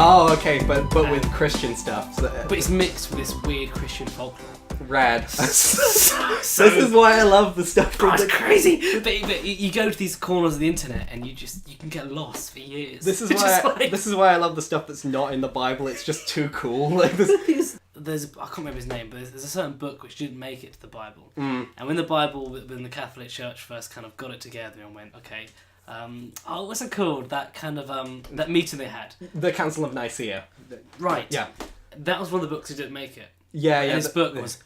Oh, okay, but with Christian stuff. So, But it's mixed with this weird Christian folklore. rad. This is why I love the stuff from It's crazy. But you go to these corners of the internet and you can get lost for years. This is why I love the stuff that's not in the Bible. It's just too cool. Like this. I can't remember his name, but there's a certain book which didn't make it to the Bible. And when the Catholic Church first kind of got it together and went, okay, what's it called? That kind of that meeting they had. The Council of Nicaea. Right. Yeah. That was one of the books that didn't make it. Yeah. And this book was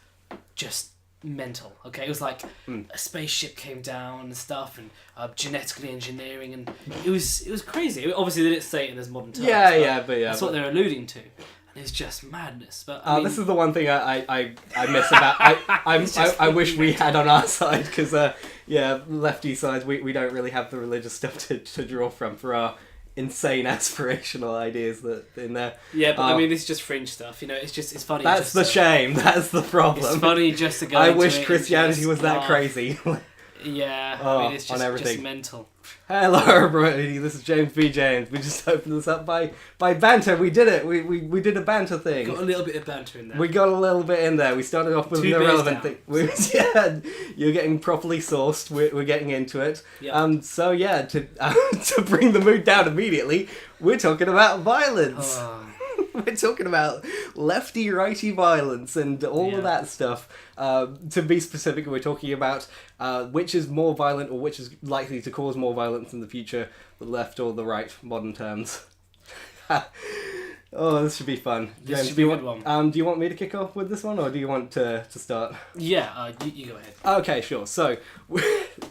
just mental. Okay, it was like a spaceship came down and stuff, and genetically engineering, and it was crazy. Obviously, they didn't say it in as modern terms. But that's what they're alluding to. It's just madness, but I mean, this is the one thing I miss about I wish we had on our side because lefty sides we don't really have the religious stuff to draw from for our insane aspirational ideas that in there. Yeah, but I mean it's just fringe stuff, it's funny. That's the shame. That's the problem. It's funny just to go. I wish Christianity was that crazy. Yeah, I mean it's just mental. Hello everybody, this is James B. James. We just opened this up by banter. We did it. We did a banter thing. Got a little bit of banter in there. We got a little bit in there. We started off with an irrelevant thing. You're getting properly sourced. We're getting into it. Yep. To bring the mood down immediately, we're talking about violence. We're talking about lefty-righty violence and all of that stuff. To be specific, we're talking about which is more violent or which is likely to cause more violence in the future, the left or the right, modern terms. This should be fun. This should be a good one. Do you want me to kick off with this one, or do you want to start? Yeah, you go ahead. Okay, sure. So,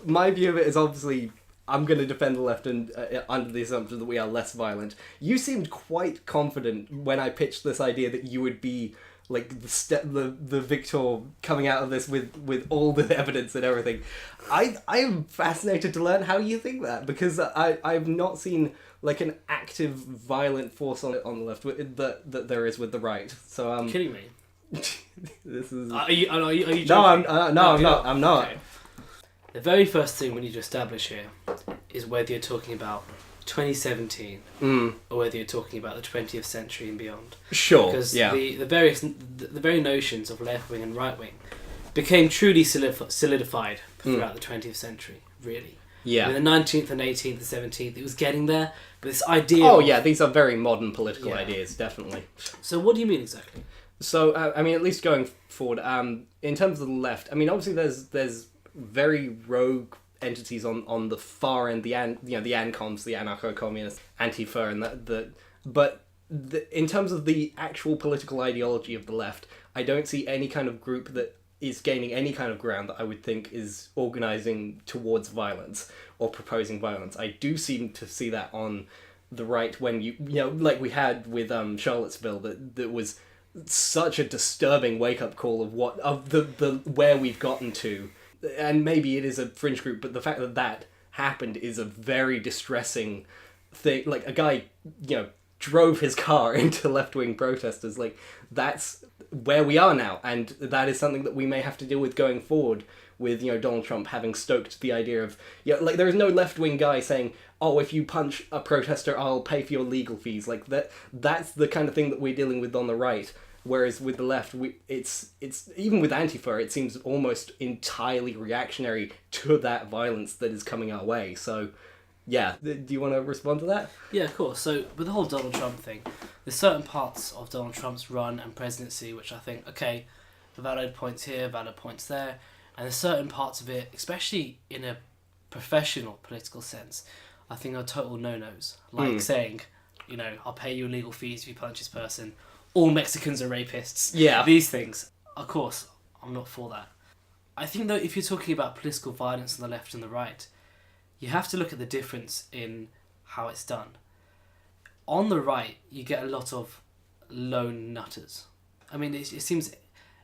my view of it is obviously I'm going to defend the left and under the assumption that we are less violent. You seemed quite confident when I pitched this idea that you would be like the victor coming out of this with all the evidence and everything. I'm fascinated to learn how you think that, because I've not seen like an active violent force on the left that there is with the right. So You're kidding me. This is. Are you joking? No, I'm not. I'm not. Okay. The very first thing we need to establish here is whether you're talking about 2017 or whether you're talking about the 20th century and beyond. Sure. Because the very notions of left wing and right wing became truly solidified throughout the 20th century. Really. Yeah. In the 19th and 18th and 17th, it was getting there. But this idea. These are very modern political ideas, definitely. So what do you mean exactly? So I mean, at least going forward, in terms of the left, I mean, obviously there's very rogue entities on the far end, the ANCOMs, the anarcho-communist, Antifa, and in terms of the actual political ideology of the left, I don't see any kind of group that is gaining any kind of ground that I would think is organising towards violence or proposing violence. I do seem to see that on the right when like we had with Charlottesville, that was such a disturbing wake-up call of the where we've gotten to. And maybe it is a fringe group, but the fact that happened is a very distressing thing. Like, a guy, drove his car into left-wing protesters. Like, that's where we are now, and that is something that we may have to deal with going forward with, Donald Trump having stoked the idea of... there is no left-wing guy saying, oh, if you punch a protester, I'll pay for your legal fees. Like, that's the kind of thing that we're dealing with on the right. Whereas with the left, it's even with Antifa, it seems almost entirely reactionary to that violence that is coming our way. So, yeah, do you want to respond to that? Yeah, of course. So with the whole Donald Trump thing, there's certain parts of Donald Trump's run and presidency which I think, okay, valid points here, valid points there, and there's certain parts of it, especially in a professional political sense, I think are total no-nos. Like saying, I'll pay you legal fees if you punch this person. All Mexicans are rapists. Yeah. These things. Of course, I'm not for that. I think, though, if you're talking about political violence on the left and the right, you have to look at the difference in how it's done. On the right, you get a lot of lone nutters. I mean, it seems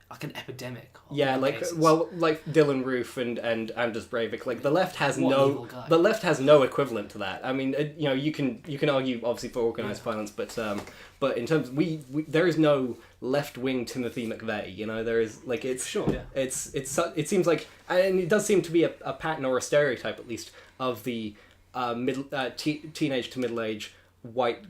like an epidemic. Yeah, like Dylan Roof and Anders Breivik. Like, the left has no equivalent to that. I mean, you can argue obviously for organised violence, but in terms we there is no left wing Timothy McVeigh. There is it seems like, and it does seem to be a pattern or a stereotype at least of the teenage to middle age white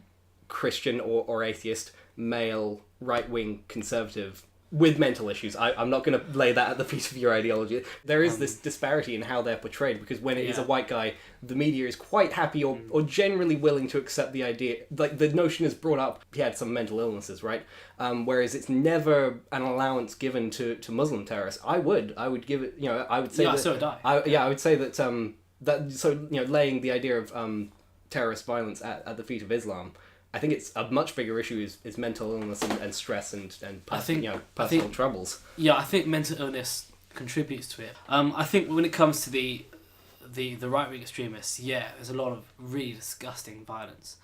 Christian or atheist male right-wing conservative with mental issues. I'm not going to lay that at the feet of your ideology. There is this disparity in how they're portrayed, because when it is a white guy, the media is quite happy or generally willing to accept the idea. Like, the notion is brought up, he had some mental illnesses, right? Whereas it's never an allowance given to Muslim terrorists. I would give it, I would say that... so would I. I would say that, laying the idea of terrorist violence at the feet of Islam, I think it's a much bigger issue is mental illness and stress and personal troubles. Yeah, I think mental illness contributes to it. I think when it comes to the right-wing extremists, there's a lot of really disgusting violence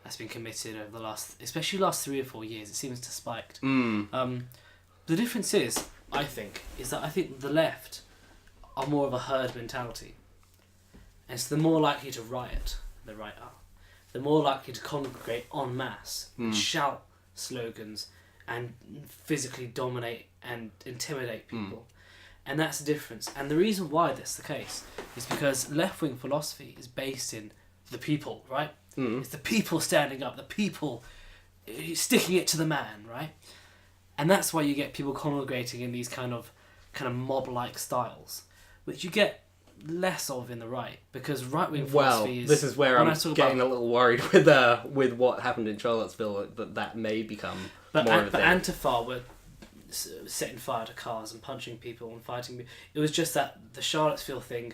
that's been committed over especially last 3 or 4 years. It seems to have spiked. The difference is, I think the left are more of a herd mentality. And so they're more likely to riot than the right are. They're more likely to congregate en masse, and shout slogans, and physically dominate and intimidate people. And that's the difference. And the reason why that's the case is because left-wing philosophy is based in the people, right? It's the people standing up, the people sticking it to the man, right? And that's why you get people congregating in these kind of mob-like styles, which you get less of in the right, because right-wing philosophy is... this is where I'm getting a little worried with what happened in Charlottesville, that may become more of a thing. But Antifa were setting fire to cars and punching people and fighting. It was just that the Charlottesville thing,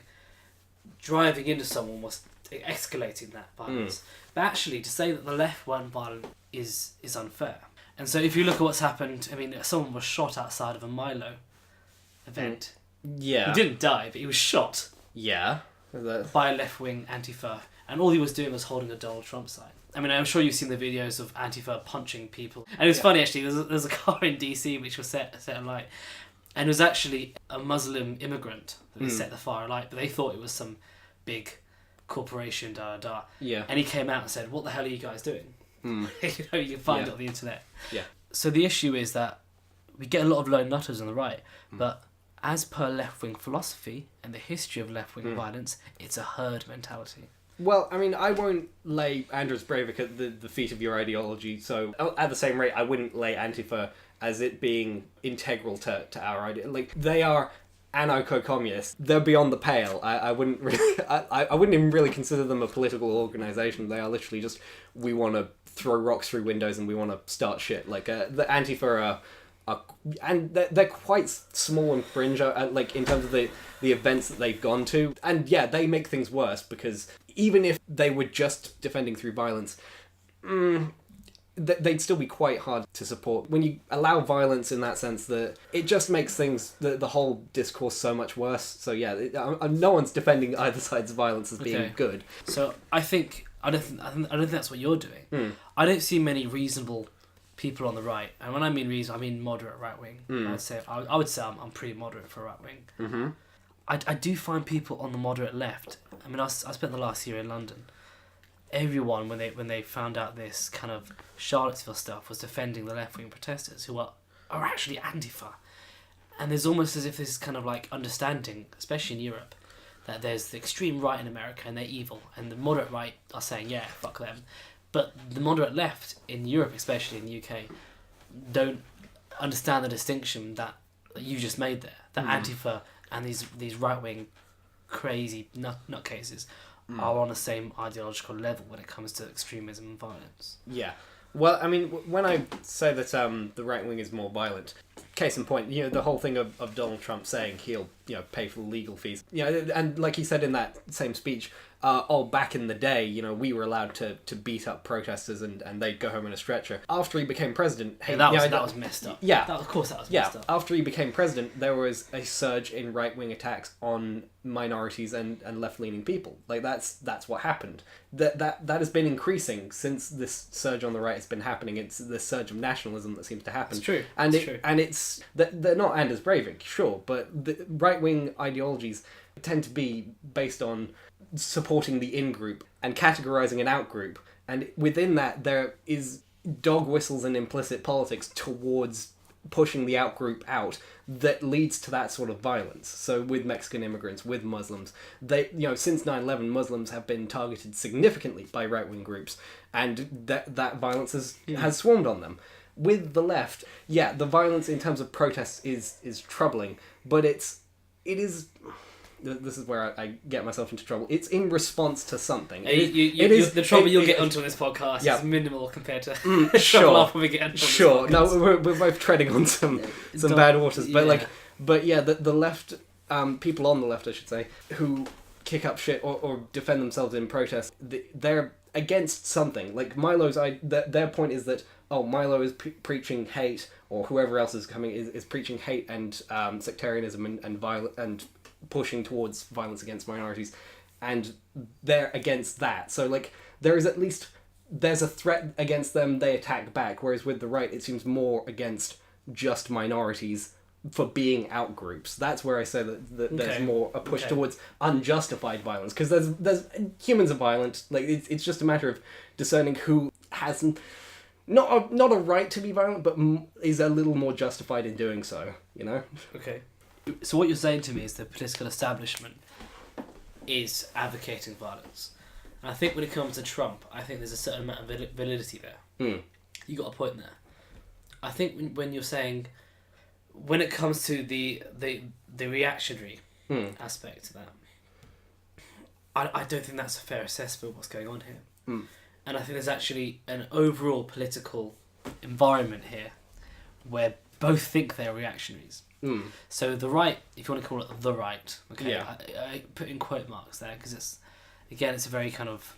driving into someone, was escalating that violence. But actually, to say that the left weren't violent is unfair. And so if you look at what's happened, I mean, someone was shot outside of a Milo event. Yeah. He didn't die, but he was shot. Yeah. By a left-wing Antifa. And all he was doing was holding a Donald Trump sign. I mean, I'm sure you've seen the videos of Antifa punching people. And it's funny, actually, there's a car in DC which was set alight. And it was actually a Muslim immigrant that set the fire alight, but they thought it was some big corporation, Yeah. And he came out and said, "What the hell are you guys doing?" You can find it on the internet. Yeah. So the issue is that we get a lot of lone nutters on the right, but as per left-wing philosophy and the history of left-wing violence, it's a herd mentality. Well, I mean, I won't lay Anders Breivik at the feet of your ideology, so at the same rate, I wouldn't lay Antifa as it being integral to our idea. Like, they are anarcho-communists. They're beyond the pale. I wouldn't really, I wouldn't even really consider them a political organisation. They are literally just, we want to throw rocks through windows and we want to start shit. Like, the Antifa and they're quite small and fringe, like, in terms of the events that they've gone to. And yeah, they make things worse, because even if they were just defending through violence, they'd still be quite hard to support. When you allow violence in that sense, that it just makes things, the whole discourse, so much worse. So yeah, no one's defending either side's violence as being good. So I don't think that's what you're doing. I don't see many reasonable people on the right, and when I mean reason, I mean moderate right wing. I would say I'm pretty moderate for right wing. I do find people on the moderate left. I mean, I spent the last year in London. Everyone, when they found out this kind of Charlottesville stuff, was defending the left wing protesters, who are actually Antifa. And there's almost as if this is kind of like understanding, especially in Europe, that there's the extreme right in America and they're evil, and the moderate right are saying, yeah, fuck them. But the moderate left in Europe, especially in the UK, don't understand the distinction that you just made there. That Antifa and these right-wing crazy nutcases are on the same ideological level when it comes to extremism and violence. Yeah. Well, I mean, when I say that the right wing is more violent, case in point, the whole thing of Donald Trump saying he'll, pay for the legal fees. And like he said in that same speech, back in the day, we were allowed to beat up protesters and they'd go home in a stretcher. After he became president... that was messed up. Yeah. Of course that was messed up. After he became president, there was a surge in right-wing attacks on minorities and left-leaning people. Like, that's what happened. That has been increasing since this surge on the right has been happening. It's this surge of nationalism that seems to happen. It's true. And it's... They're not Anders Breivik, sure, but the right-wing ideologies tend to be based on supporting the in-group and categorizing an out-group, and within that there is dog whistles and implicit politics towards pushing the out-group out that leads to that sort of violence. So with Mexican immigrants, with Muslims, they, since 9/11, Muslims have been targeted significantly by right-wing groups, and that violence has swarmed on them. With the left, the violence in terms of protests is troubling, but it is. This is where I get myself into trouble. It's in response to something. The trouble you'll get onto this podcast is minimal compared to sure. I'll probably get onto sure. No, we're both treading on some bad waters. But the left, people on the left, I should say, who kick up shit or defend themselves in protest, they're against something. Like Milo's, their point is that Milo is preaching hate, or whoever else is coming is preaching hate and sectarianism and violence and pushing towards violence against minorities, and they're against that. So there's a threat against them, they attack back, whereas with the right it seems more against just minorities for being out groups. That's where I say that there's more a push towards unjustified violence, because there's humans are violent. It's just a matter of discerning who has not a right to be violent, but is a little more justified in doing so. Okay. So what you're saying to me is the political establishment is advocating violence. And I think when it comes to Trump, I think there's a certain amount of validity there. You got a point there. I think when you're saying, when it comes to the reactionary aspect to that, I don't think that's a fair assessment of what's going on here. And I think there's actually an overall political environment here where both think they're reactionaries. So the right, if you want to call it the right, okay, I put in quote marks there because it's a very kind of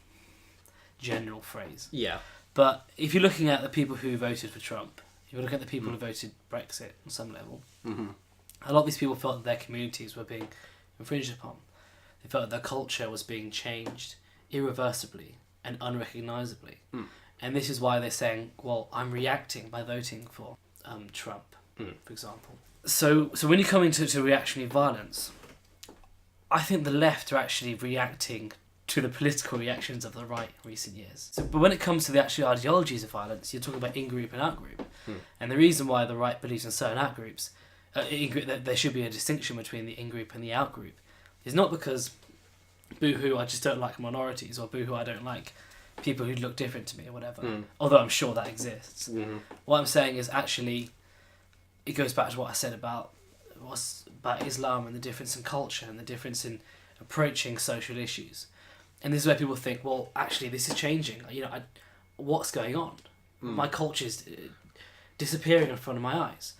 general phrase. Yeah. But if you're looking at the people who voted for Trump, if you're looking at the people who voted Brexit on some level, a lot of these people felt that their communities were being infringed upon. They felt that their culture was being changed irreversibly and unrecognisably. And this is why they're saying, well, I'm reacting by voting for Trump, for example. So when you come into reactionary violence, I think the left are actually reacting to the political reactions of the right in recent years. But when it comes to the actual ideologies of violence, you're talking about in-group and out-group. And the reason why the right believes in certain out-groups, that there should be a distinction between the in-group and the out-group, is not because, boo-hoo, I just don't like minorities, or boo-hoo, I don't like people who look different to me, or whatever. Although I'm sure that exists. What I'm saying is actually, it goes back to what I said about Islam and the difference in culture and the difference in approaching social issues. And this is where people think, well, actually, this is changing. What's going on? My culture is disappearing in front of my eyes.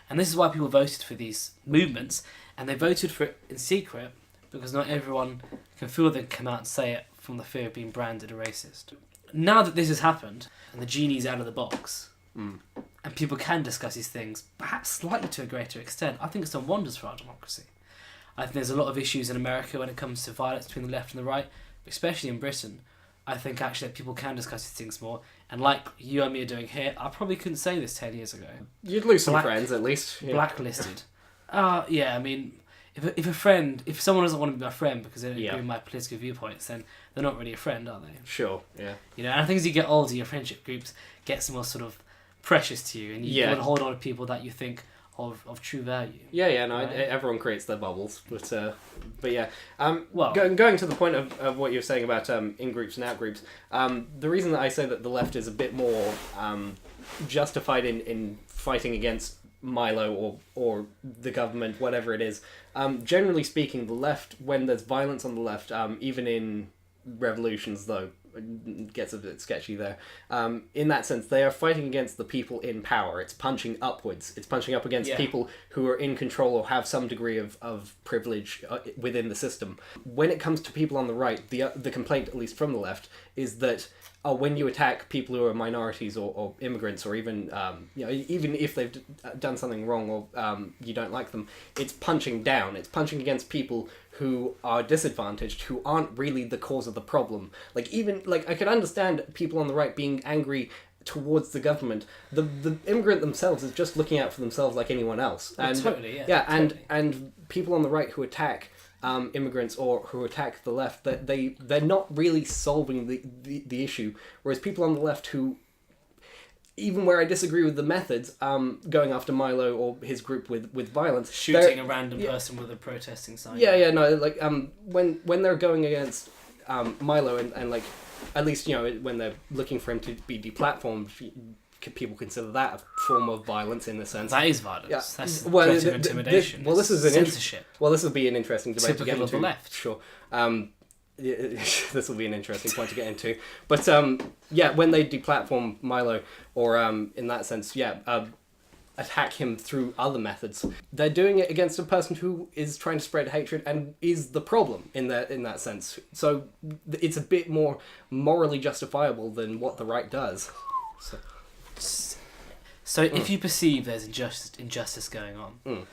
And this is why people voted for these movements, and they voted for it in secret because not everyone can feel they can come out and say it from the fear of being branded a racist. Now that this has happened, and the genie's out of the box, and people can discuss these things, perhaps slightly to a greater extent, I think it's done wonders for our democracy. I think there's a lot of issues in America when it comes to violence between the left and the right, especially in Britain. I think actually that people can discuss these things more, and like you and me are doing here, I probably couldn't say this 10 years ago. You'd lose some friends at least. Yeah. Blacklisted. Yeah, I mean, if someone doesn't want to be my friend because they don't agree with my political viewpoints, then they're not really a friend, are they? Sure, yeah. And I think as you get older, your friendship groups get more sort of precious to you, and you want to hold on to people that you think of true value. Everyone creates their bubbles, but yeah. Going to the point of what you're saying about in groups and out groups, the reason that I say that the left is a bit more justified in fighting against Milo or the government, whatever it is. Generally speaking, the left, when there's violence on the left, even in revolutions though, it gets a bit sketchy there. In that sense, they are fighting against the people in power. It's punching upwards. It's punching up against people who are in control or have some degree of privilege within the system. When it comes to people on the right, the complaint, at least from the left, is that when you attack people who are minorities or immigrants, or even even if they've done something wrong or you don't like them, it's punching down. It's punching against people who are disadvantaged, who aren't really the cause of the problem. I could understand people on the right being angry towards the government. The immigrant themselves is just looking out for themselves like anyone else. And, totally. And people on the right who attack immigrants or who attack the left, they're not really solving the issue, whereas people on the left who, even where I disagree with the methods, going after Milo or his group with violence, shooting a random person with a protesting sign. No, like when they're going against Milo and like at least when they're looking for him to be deplatformed, people consider that a form of violence in a sense. That is violence. Yeah. That's threat of intimidation. This is censorship. This will be an interesting debate Typical to get into. of the left. Sure. This will be an interesting point to get into. But when they deplatform Milo, or in that sense, attack him through other methods, they're doing it against a person who is trying to spread hatred and is the problem in that sense. So it's a bit more morally justifiable than what the right does. So if you perceive there's injustice going on,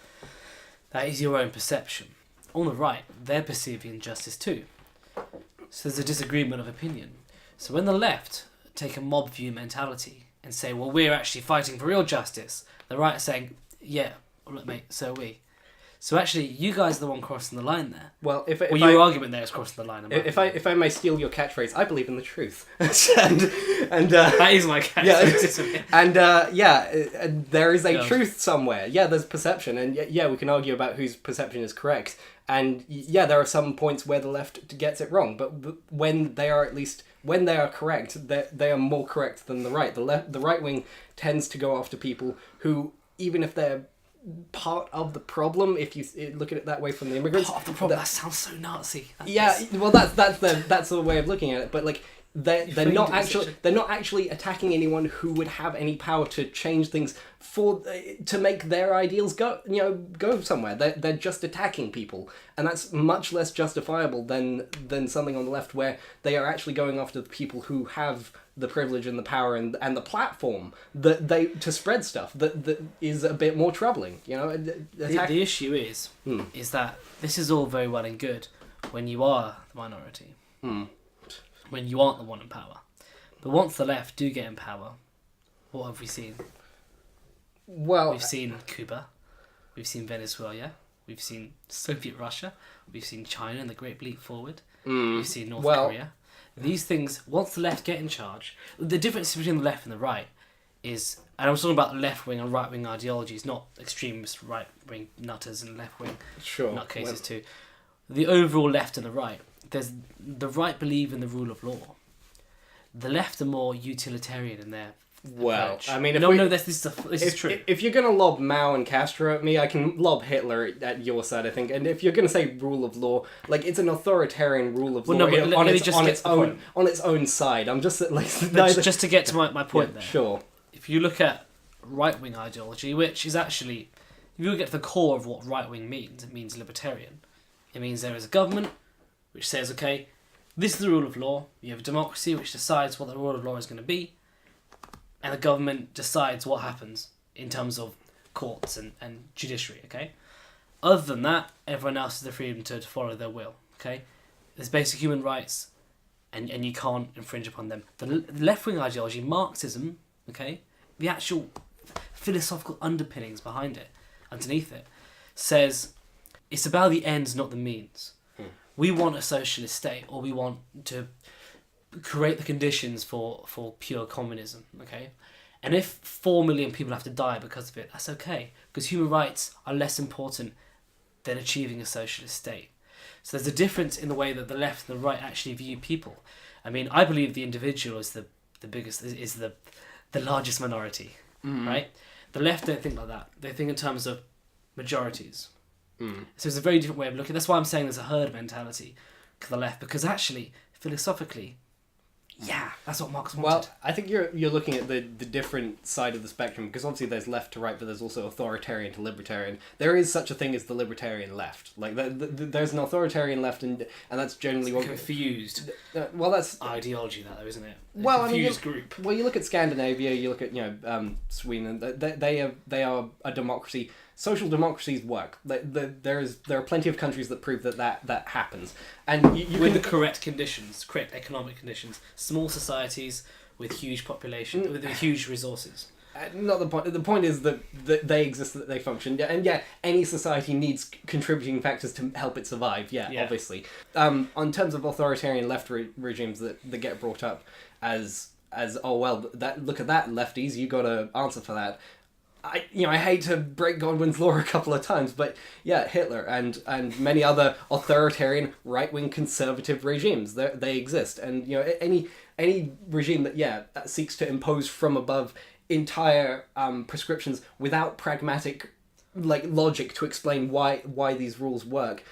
that is your own perception. On the right, they're perceiving injustice too. So there's a disagreement of opinion. So when the left take a mob view mentality and say, well, we're actually fighting for real justice, the right are saying, yeah, well, look, mate, so are we. So actually, you guys are the one crossing the line there. Well, your argument there is crossing the line. If I may steal your catchphrase, I believe in the truth, and that is my catchphrase. And there is a truth somewhere. Yeah, there's perception, and we can argue about whose perception is correct. And there are some points where the left gets it wrong, but when they are correct, they are more correct than the right. The right wing tends to go after people who, even if they're part of the problem, if you look at it that way, from the immigrants. Part of the problem. That sounds so Nazi. That's the way of looking at it. But like they're not actually attacking anyone who would have any power to change things to make their ideals go somewhere. They're just attacking people, and that's much less justifiable than something on the left where they are actually going after the people who have the privilege and the power and the platform to spread stuff that is a bit more troubling. The issue is that this is all very well and good when you are the minority, when you aren't the one in power. But once the left do get in power, what have we seen? Well, we've seen Cuba, we've seen Venezuela, we've seen Soviet Russia, we've seen China and the Great Leap Forward, we've seen North Korea. These things, once the left get in charge, the difference between the left and the right is, and I'm talking about left-wing and right-wing ideologies, not extremist right-wing nutters and left-wing nutcases too. The overall left and the right, the right believe in the rule of law. The left are more utilitarian in their approach. I mean, this is true. If you're going to lob Mao and Castro at me, I can lob Hitler at your side, I think. And if you're going to say rule of law, like, it's an authoritarian rule of law on its own side. I'm just like... Just to get to my point there. Sure. If you look at right-wing ideology, which is actually... If you look at the core of what right-wing means, it means libertarian. It means there is a government which says, okay, this is the rule of law. You have a democracy which decides what the rule of law is going to be. And the government decides what happens in terms of courts and judiciary, okay? Other than that, everyone else has the freedom to follow their will, okay? There's basic human rights, and you can't infringe upon them. The left-wing ideology, Marxism, okay, the actual philosophical underpinnings behind it, underneath it, says it's about the ends, not the means. We want a socialist state, or we want to create the conditions for pure communism, okay? And if 4 million people have to die because of it, that's okay, because human rights are less important than achieving a socialist state. So there's a difference in the way that the left and the right actually view people. I mean, I believe the individual is the biggest, is the largest minority, right? The left don't think like that. They think in terms of majorities. So it's a very different way of looking. That's why I'm saying there's a herd mentality to the left, because actually, philosophically, that's what Marx wanted. Well, I think you're looking at the different side of the spectrum, because obviously there's left to right, but there's also authoritarian to libertarian. There is such a thing as the libertarian left. Like there's an authoritarian left, and that's generally what confused. That's ideology, though, isn't it? Confused group. Well, you look at Scandinavia, you look at Sweden. They are a democracy. Social democracies work. There are plenty of countries that prove that happens, and you with the correct conditions, correct economic conditions. Small societies with huge population, with huge resources. Not the point. The point is that they exist, that they function, and any society needs contributing factors to help it survive. Obviously. On terms of authoritarian left regimes that get brought up as as, oh well, look at that, lefties, you got to answer for that. I hate to break Godwin's law a couple of times, but yeah, Hitler and many other authoritarian right-wing conservative regimes, they exist, and any regime that seeks to impose from above entire prescriptions without pragmatic logic to explain why these rules work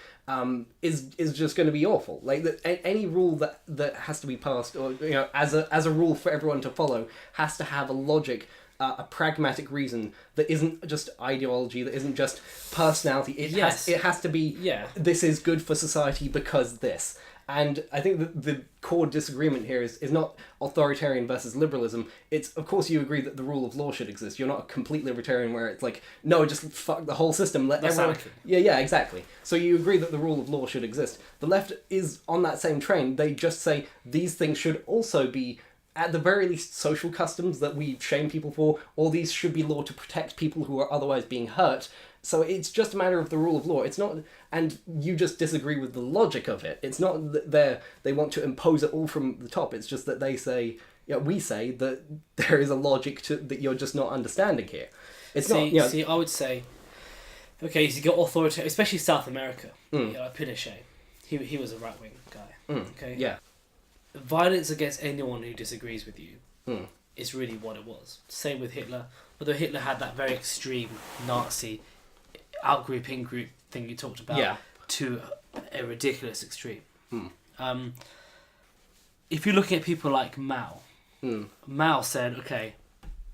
is just going to be awful. Any rule that has to be passed, or as a rule for everyone to follow, has to have a logic. A pragmatic reason that isn't just ideology, that isn't just personality. It has to be. Yeah. This is good for society because this. And I think that the core disagreement here is not authoritarian versus liberalism. It's, of course, you agree that the rule of law should exist. You're not a complete libertarian where it's like, no, just fuck the whole system. Let everyone. Exactly. Yeah, exactly. So you agree that the rule of law should exist. The left is on that same train. They just say these things should also be, at the very least, social customs that we shame people for, or these should be law to protect people who are otherwise being hurt. So it's just a matter of the rule of law. It's not, and you just disagree with the logic of it. It's not that they want to impose it all from the top. It's just that they say, we say that there is a logic to that you're just not understanding here. It's not. See, I would say, okay, so you got authoritarian, especially South America. Like Pinochet, he was a right wing guy. Okay. Yeah. Violence against anyone who disagrees with you is really what it was. Same with Hitler, although Hitler had that very extreme Nazi out-group, in-group thing you talked about to a ridiculous extreme. If you're looking at people like Mao, Mao said, okay,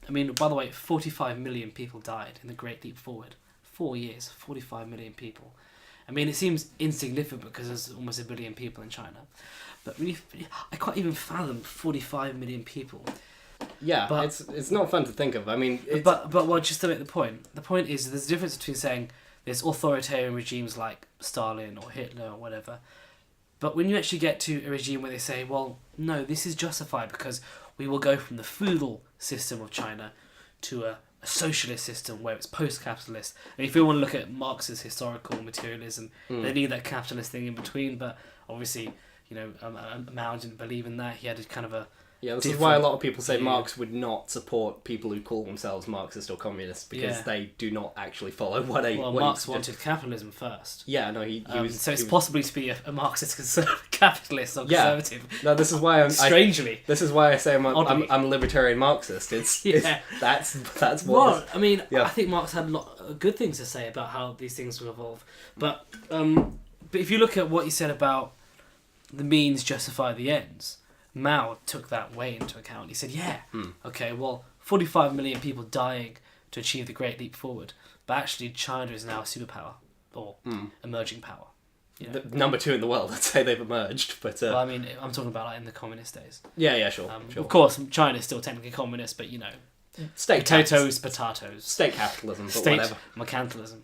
I mean, by the way, 45 million people died in the Great Leap Forward. 4 years, 45 million people. I mean, it seems insignificant because there's almost 1 billion people in China. But really, I can't even fathom 45 million people. Yeah, but it's not fun to think of. I mean, well, just to make the point is there's a difference between saying there's authoritarian regimes like Stalin or Hitler or whatever, but when you actually get to a regime where they say, well, no, this is justified because we will go from the feudal system of China to a socialist system where it's post-capitalist. And if you want to look at Marx's historical materialism, they need that capitalist thing in between, but obviously, Mao didn't believe in that. He had a kind of a this is why a lot of people say Marx would not support people who call themselves Marxist or communist, because they do not actually follow what Marx wanted capitalism first. Yeah, no, he was... So it's possibly to be a Marxist capitalist or conservative. No, this is why strangely. This is why I say I'm a libertarian Marxist. That's what... Well, I mean, I think Marx had a lot of good things to say about how these things will evolve. But if you look at what he said about the means justify the ends, Mao took that way into account. He said, okay, well, 45 million people dying to achieve the Great Leap Forward, but actually China is now a superpower, or emerging power. Number 2 in the world, I'd say they've emerged, but... Well, I mean, I'm talking about in the communist days. Yeah, sure. Of course, China's still technically communist, but, state potatoes. State capitalism, but state whatever. Mercantilism.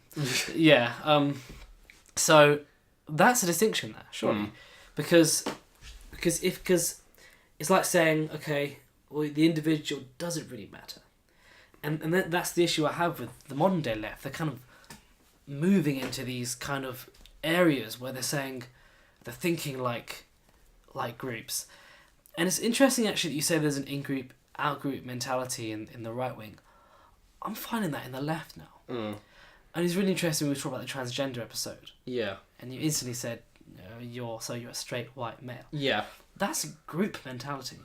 So, that's a distinction there, surely. Because it's like saying, okay, well, the individual doesn't really matter. And that's the issue I have with the modern day left. They're kind of moving into these kind of areas where they're thinking like groups. And it's interesting actually that you say there's an in-group, out-group mentality in the right wing. I'm finding that in the left now. And it's really interesting when we talk about the transgender episode. Yeah. And you instantly said, you're a straight white male. Yeah. That's a group mentality.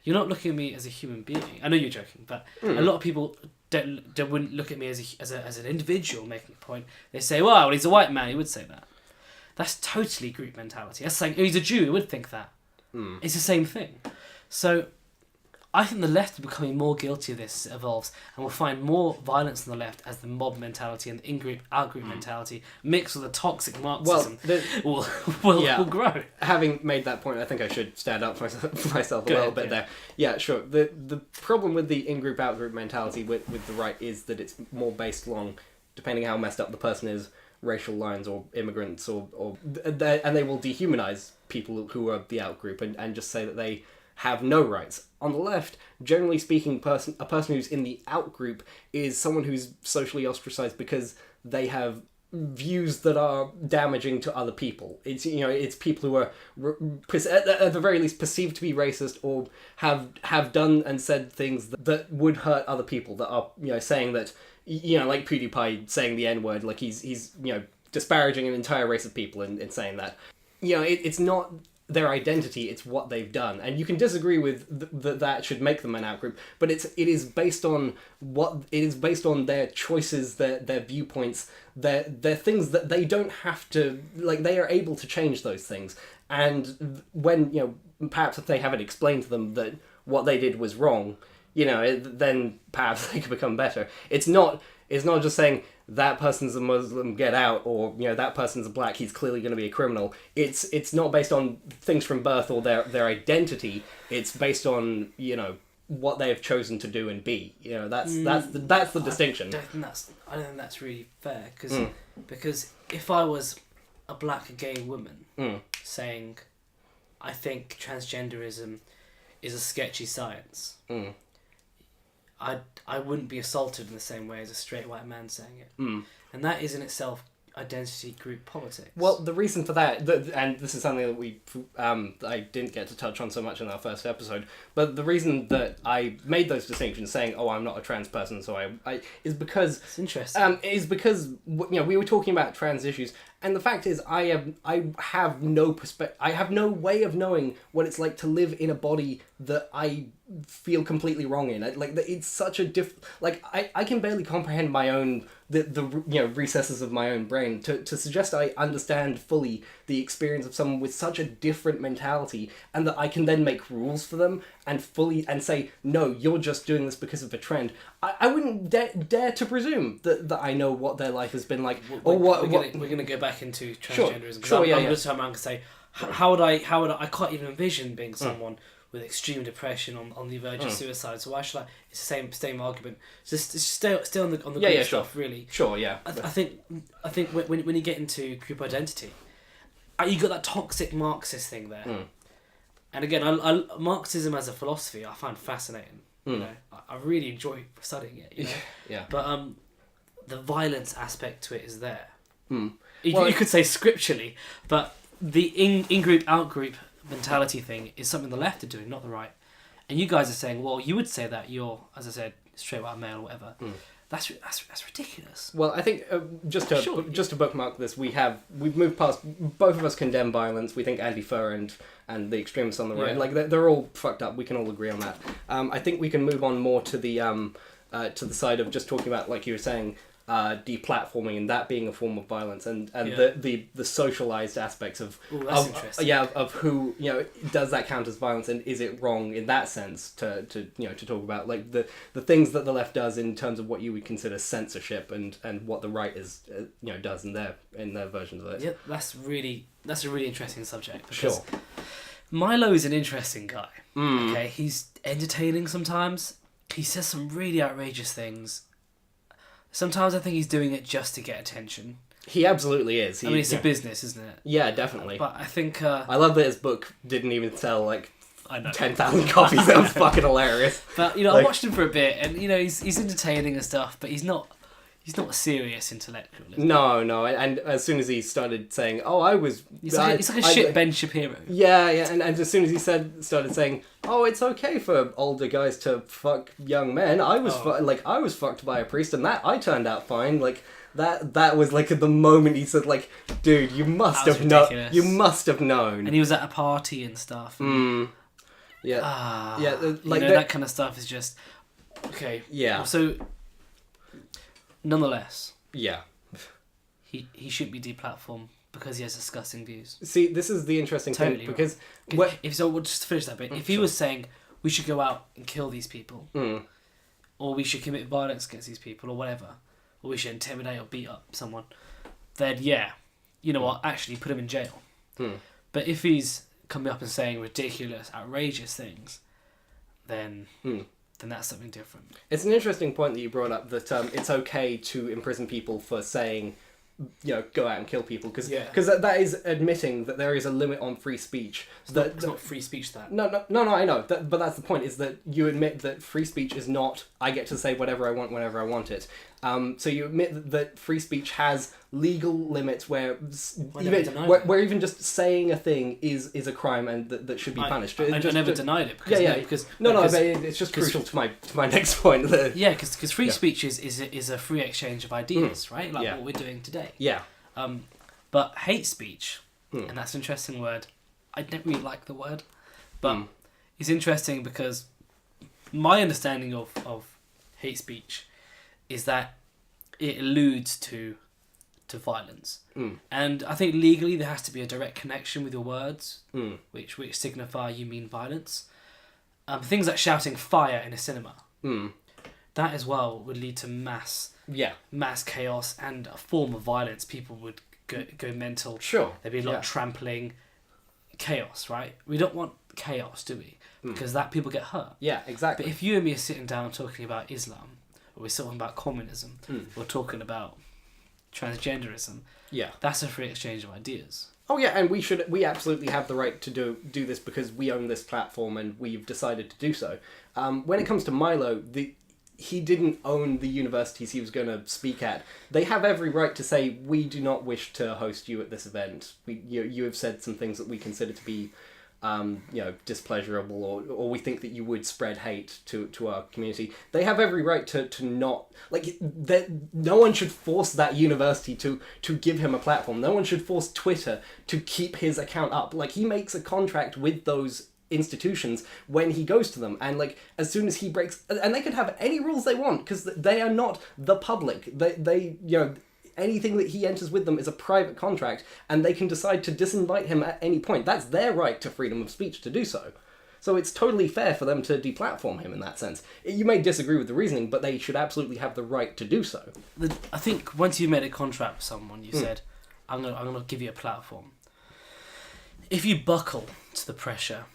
You're not looking at me as a human being. I know you're joking, but a lot of people wouldn't look at me as an individual making a point. They say, well, he's a white man, he would say that. That's totally group mentality. That's saying, he's a Jew, he would think that. It's the same thing. So I think the left are becoming more guilty of this as it evolves, and we'll find more violence on the left as the mob mentality and the in-group, out-group mentality mixed with the toxic Marxism will grow. Having made that point, I think I should stand up for myself a little bit there. Yeah, sure. The problem with the in-group, out-group mentality with the right is that it's more based along, depending how messed up the person is, racial lines or immigrants, and they will dehumanize people who are the out-group and just say that they have no rights. On the left, generally speaking, a person who's in the out group is someone who's socially ostracized because they have views that are damaging to other people. It's it's people who are at the very least perceived to be racist or have done and said things that would hurt other people, that are saying that like PewDiePie saying the N-word, like he's disparaging an entire race of people and saying that. It's not their identity, it's what they've done, and you can disagree with that should make them an outgroup, but it is based on their choices, their viewpoints, their things that they don't have to, like, they are able to change those things, and when perhaps if they haven't explained to them that what they did was wrong, then perhaps they could become better. It's not just saying that person's a Muslim, get out, or that person's black, he's clearly going to be a criminal. It's not based on things from birth or their identity. It's based on what they have chosen to do and be. That's the distinction. I don't think that's really fair, because if I was a black gay woman saying, I think transgenderism is a sketchy science. I wouldn't be assaulted in the same way as a straight white man saying it. And that is in itself identity group politics. Well, the reason for that, and this is something that I didn't get to touch on so much in our first episode, but the reason that I made those distinctions, saying, "Oh, I'm not a trans person," so I is because it's interesting. Is because we were talking about trans issues, and the fact is, I have no I have no way of knowing what it's like to live in a body that I feel completely wrong in. It's such a I can barely comprehend my own the recesses of my own brain to suggest I understand fully the experience of someone with such a different mentality, and that I can then make rules for them and say, no, you're just doing this because of a trend. I wouldn't dare to presume that I know what their life has been like. We're going to go back into transgenderism. Sure, I'm just turn around and say, how would I I can't even envision being someone with extreme depression on the verge of suicide. So why should I? It's the same argument. Just stay on the group stuff, really. Sure, yeah. I think when you get into group identity, you got that toxic Marxist thing there. And again, I Marxism as a philosophy I find fascinating. I really enjoy studying it. Yeah. But the violence aspect to it is there. You could say scripturally, but the in-group, out-group mentality thing is something the left are doing, not the right. And you guys are saying, well, you would say that you're, as I said, straight white male or whatever. That's ridiculous. Well, I think just to bookmark this, we've moved past. Both of us condemn violence. We think Antifa and the extremists on the right, like they're all fucked up. We can all agree on that. I think we can move on more to the side of just talking about, like you were saying, deplatforming and that being a form of violence, and the socialized aspects of who does that count as violence, and is it wrong in that sense to talk about, like the things that the left does in terms of what you would consider censorship, and what the right is does in their versions of it. Yeah, that's a really interesting subject, because Milo is an interesting guy. Okay, he's entertaining sometimes. He says some really outrageous things. Sometimes I think he's doing it just to get attention. He absolutely is. It's a business, isn't it? Yeah, definitely. But I think... I love that his book didn't even sell, 10,000 copies. That was fucking hilarious. But, I watched him for a bit, and, he's entertaining and stuff, but he's not a serious intellectual. No, and as soon as he started saying, he's like a shit Ben Shapiro. Yeah, and as soon as he started saying, it's okay for older guys to fuck young men, I was fucked by a priest, and that I turned out fine, that was the moment he said, dude, you must have known. And he was at a party and stuff. That kind of stuff is just okay. Yeah. So nonetheless, he should be deplatformed because he has disgusting views. See, this is the interesting thing, because we'll just finish that bit. If he was saying we should go out and kill these people, or we should commit violence against these people, or whatever, or we should intimidate or beat up someone, then you know what? Actually, put him in jail. But if he's coming up and saying ridiculous, outrageous things, then that's something different. It's an interesting point that you brought up, that it's okay to imprison people for saying, go out and kill people, because that is admitting that there is a limit on free speech. It's not free speech, that. No, I know. But that's the point, is that you admit that free speech is not, I get to say whatever I want whenever I want it. So you admit that free speech has legal limits where even just saying a thing is a crime and that should be punished. I never denied it. Because, because it's just crucial to my next point. Because free speech is a free exchange of ideas, right? Like what we're doing today. Yeah. But hate speech, and that's an interesting word. I don't really like the word, but it's interesting because my understanding of hate speech is that it alludes to violence. And I think legally there has to be a direct connection with your words, which signify you mean violence. Things like shouting fire in a cinema, that as well would lead to mass chaos and a form of violence. People would go mental. Sure. There'd be a lot of trampling, chaos, right? We don't want chaos, do we? Because that people get hurt. Yeah, exactly. But if you and me are sitting down talking about Islam, or we're talking about communism, or talking about transgenderism, that's a free exchange of ideas. Oh yeah, and we absolutely have the right to do this because we own this platform and we've decided to do so. When it comes to Milo, he didn't own the universities he was going to speak at. They have every right to say, we do not wish to host you at this event. You have said some things that we consider to be displeasurable, or we think that you would spread hate to our community. They have every right to not, no one should force that university to give him a platform. No one should force Twitter to keep his account up. He makes a contract with those institutions when he goes to them, and as soon as he breaks, and they can have any rules they want because they are not the public. They anything that he enters with them is a private contract, and they can decide to disinvite him at any point. That's their right to freedom of speech to do so. So it's totally fair for them to deplatform him in that sense. You may disagree with the reasoning, but they should absolutely have the right to do so. I think once you made a contract with someone, you said, I'm gonna give you a platform. If you buckle to the pressure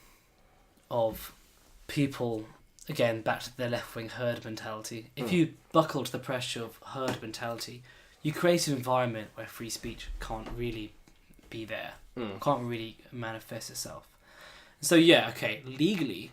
of people, again, back to their left-wing herd mentality, if you buckle to the pressure of herd mentality, you create an environment where free speech can't really be there, can't really manifest itself. So legally,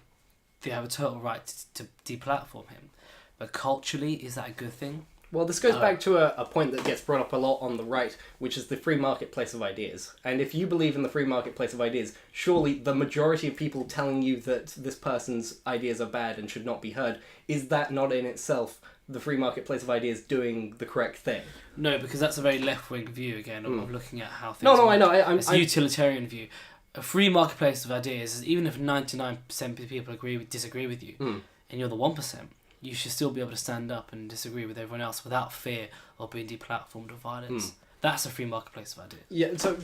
they have a total right to deplatform him, but culturally, is that a good thing? Well, this goes back to a point that gets brought up a lot on the right, which is the free marketplace of ideas. And if you believe in the free marketplace of ideas, surely the majority of people telling you that this person's ideas are bad and should not be heard, is that not in itself the free marketplace of ideas doing the correct thing? No, because that's a very left-wing view, again, of looking at how things I know. It's a utilitarian view. A free marketplace of ideas is, even if 99% of people disagree with you, and you're the 1%, you should still be able to stand up and disagree with everyone else without fear of being deplatformed or violence. That's a free marketplace of ideas. Yeah, so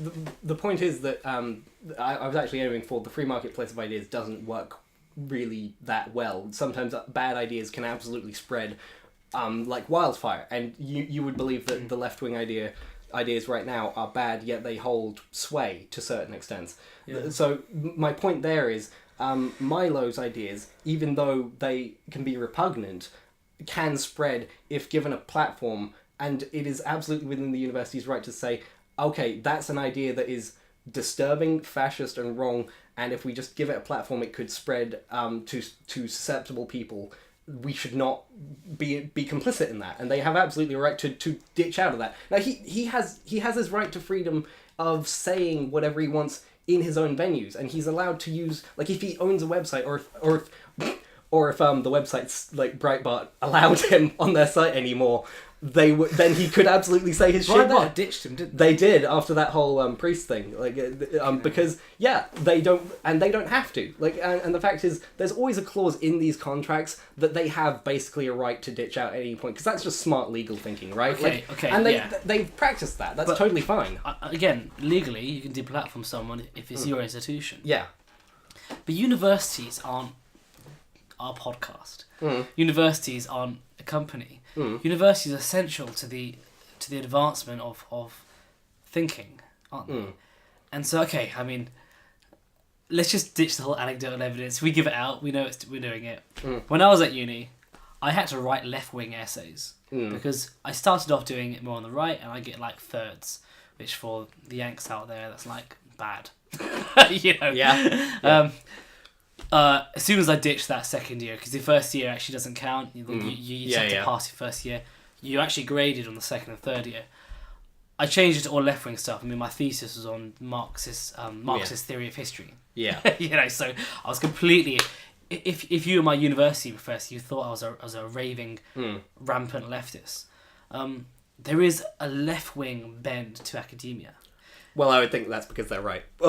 the point is that I was actually aiming for the free marketplace of ideas doesn't work really that well. Sometimes bad ideas can absolutely spread like wildfire, and you would believe that the left-wing ideas right now are bad, yet they hold sway to certain extents. Yeah. So my point there is, Milo's ideas, even though they can be repugnant, can spread if given a platform, and it is absolutely within the university's right to say, okay, that's an idea that is disturbing, fascist, and wrong, and if we just give it a platform, it could spread to susceptible people. We should not be complicit in that, and they have absolutely a right to ditch out of that. Now he has his right to freedom of saying whatever he wants in his own venues, and he's allowed to use, if he owns a website, or if the websites like Breitbart allowed him on their site anymore, then he could absolutely say his shit there. Breitbart ditched him, didn't they? They did, after that whole priest thing, because they don't have to, and the fact is, there's always a clause in these contracts that they have basically a right to ditch out at any point, because that's just smart legal thinking, right? Okay, and they've practiced that. That's totally fine. Again, legally, you can deplatform someone if it's your institution. Yeah. But universities aren't our podcast. Universities aren't a company. Universities are essential to the advancement of thinking, aren't they? And so, let's just ditch the whole anecdotal evidence. We give it out. We know we're doing it. When I was at uni, I had to write left-wing essays because I started off doing it more on the right, and I get thirds, which for the Yanks out there, that's bad. Yeah. As soon as I ditched that second year, because the first year actually doesn't count, you just have to pass your first year. you actually graded on the second and third year. I changed it to all left-wing stuff. I mean, my thesis was on Marxist theory of history. Yeah. So I was completely... If you were my university professor, you thought I was a raving, rampant leftist. There is a left-wing bend to academia. Well, I would think that's because they're right. But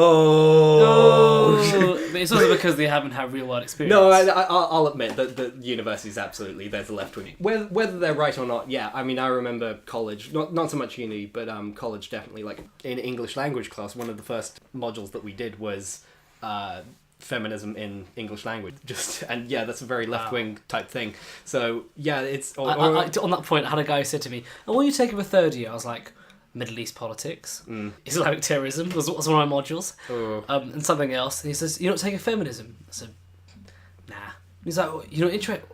it's also because they haven't had real-world experience. No, I'll admit that the universities, absolutely, there's a left-wing. Whether they're right or not, yeah. I mean, I remember college, not so much uni, but college definitely. Like, in English language class, one of the first modules that we did was feminism in English language. And yeah, that's a very left-wing type thing. So, yeah, it's... on that point, I had a guy who said to me, "Oh, what are you taking for third year?" I was like... Middle East politics, Islamic terrorism was one of my modules, and something else. And he says, "You're not taking feminism." I said, "Nah." He's like, "You're not interested."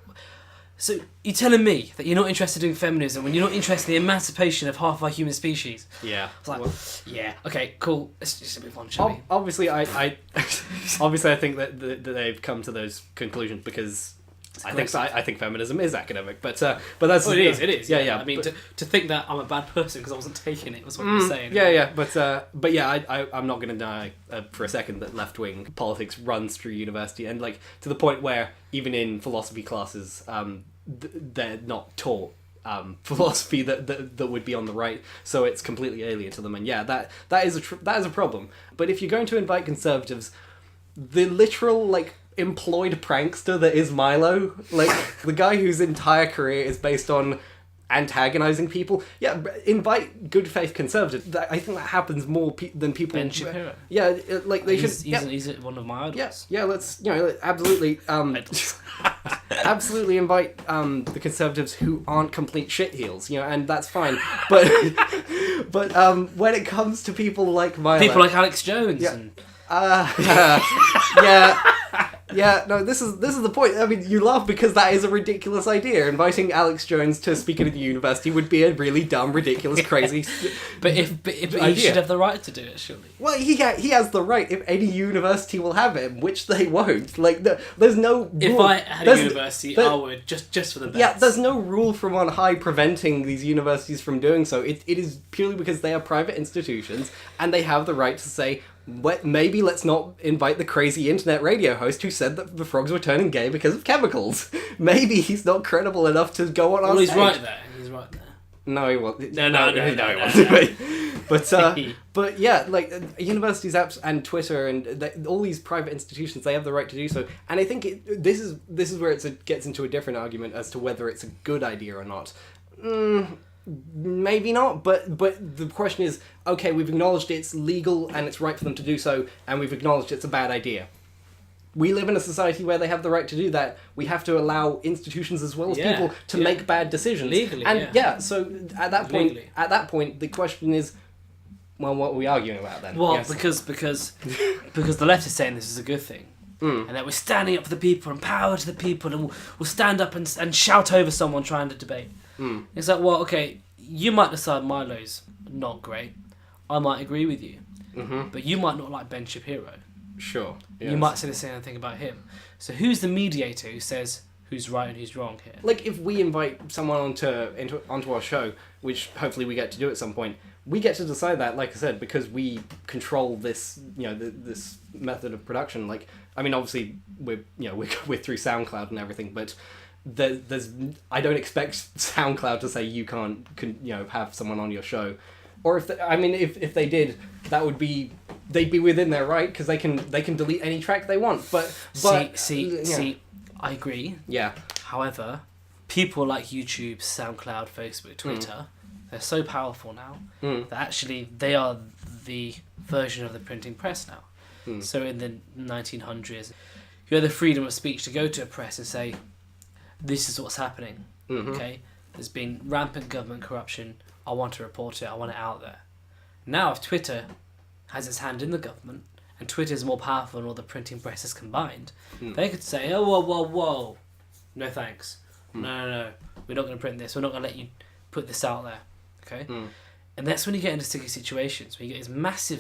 So you're telling me that you're not interested in feminism when you're not interested in the emancipation of half of our human species? Yeah. I was like, yeah, okay, cool. Let's just move on, shall we? Obviously, I think that they've come to those conclusions because. I think feminism is academic, but that's it is. Yeah. I mean, to think that I'm a bad person because I wasn't taking it was what you were saying. Yeah. But yeah, I'm not going to deny for a second that left wing politics runs through university, and like to the point where even in philosophy classes, they're not taught philosophy that would be on the right, so it's completely alien to them. And yeah, that is a problem. But if you're going to invite conservatives, the literal employed prankster that is Milo, the guy whose entire career is based on antagonizing people, invite good faith conservatives. I think that happens more than people. Ben Shapiro. Yeah, they should. He's one of my idols. Yeah. Let's absolutely absolutely invite the conservatives who aren't complete shitheels, and that's fine. But when it comes to people like Milo, people like Alex Jones, Yeah, no, this is the point. I mean, you laugh because that is a ridiculous idea. Inviting Alex Jones to speak at the university would be a really dumb, ridiculous, crazy. but he should have the right to do it, surely. Well, he has the right if any university will have him, which they won't. There's no rule. If I had a university, I would just for the best. Yeah, there's no rule from on high preventing these universities from doing so. It is purely because they are private institutions and they have the right to say, maybe let's not invite the crazy internet radio host who said that the frogs were turning gay because of chemicals. Maybe he's not credible enough to go on our stage. He's right there. No, he wasn't. No, he wasn't. But yeah, universities, apps, and Twitter, and all these private institutions, they have the right to do so. And I think this is where it gets into a different argument as to whether it's a good idea or not. Maybe not, but the question is, okay, we've acknowledged it's legal and it's right for them to do so, and we've acknowledged it's a bad idea. We live in a society where they have the right to do that. We have to allow institutions as well as people to make bad decisions. Legally, so at that point, the question is, well, what are we arguing about then? Well, because the left is saying this is a good thing. And that we're standing up for the people and power to the people, and we'll stand up and shout over someone trying to debate. It's like, well, okay, you might decide Milo's not great. I might agree with you. But you might not like Ben Shapiro. Sure. Yes. You might say the same thing about him. So who's the mediator who says who's right and who's wrong here? If we invite someone onto our show, which hopefully we get to do at some point, we get to decide that, like I said, because we control this, this method of production. Obviously we're through SoundCloud and everything, but there's I don't expect SoundCloud to say you can't have someone on your show, or if they did, that would be, they'd be within their right because they can delete any track they want. But see, I agree. Yeah. However, people like YouTube, SoundCloud, Facebook, Twitter, they're so powerful now that actually they are the version of the printing press now. So in the 1900s, you had the freedom of speech to go to a press and say, this is what's happening. Okay, there's been rampant government corruption. I want to report it. I want it out there. Now, if Twitter has its hand in the government and Twitter is more powerful than all the printing presses combined, they could say, "Oh, whoa, no thanks. No, we're not going to print this. We're not going to let you put this out there." Okay, and that's when you get into sticky situations where you get these